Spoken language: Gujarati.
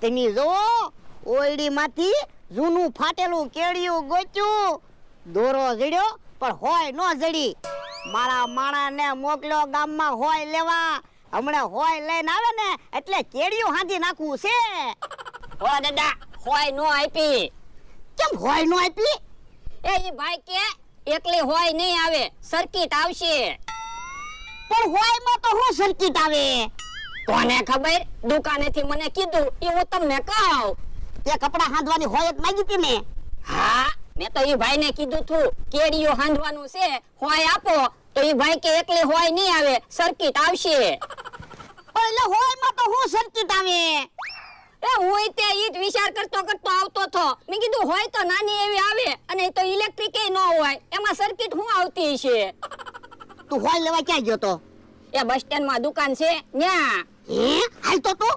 તમે જો ઓયડીમાંથી જૂનું ફાટેલું કેળિયું ગોચ્યું, દોરો જડ્યો પણ હોય નો જડી. મારા માણાને મોકલ્યો ગામમાં હોય લેવા. હમણાં હોય લઈને આવે ને એટલે કેળિયું હાંધી નાખવું છે. હો દાદા, હોય નો આપી. કેમ હોય નો આપી? એ ભાઈ કે એકલી હોય નહીં આવે, સર્કિટ આવશે. પણ હોયમાં તો હું સર્કિટ આવે? કોને ખબર, દુકાનેથી મને કીધું એ હું તમને કહું. તે કપડા હાંધવાની હોય જ માંગી હતી ને. હા, મેં તો એ ભાઈને કીધું તું કેડીઓ હાંધવાનું છે, હોય આપો. તો એ ભાઈ કે એકલી હોય નહીં આવે, સર્કિટ આવશે. એટલે હોયમાં તો હું સર્કિટ આવે? એ હું તે ઈ જ વિચાર કરતો આવતો થો. મેં કીધું હોય તો નાની એવી આવે, અને એ તો ઇલેક્ટ્રિક ન હોય, એમાં સર્કિટ હું આવતી છે. તું હોય લેવા ક્યાં ગયો તો? એ બસ સ્ટેન્ડ માં દુકાન છે ન્યા. હે, હાલ તો તું.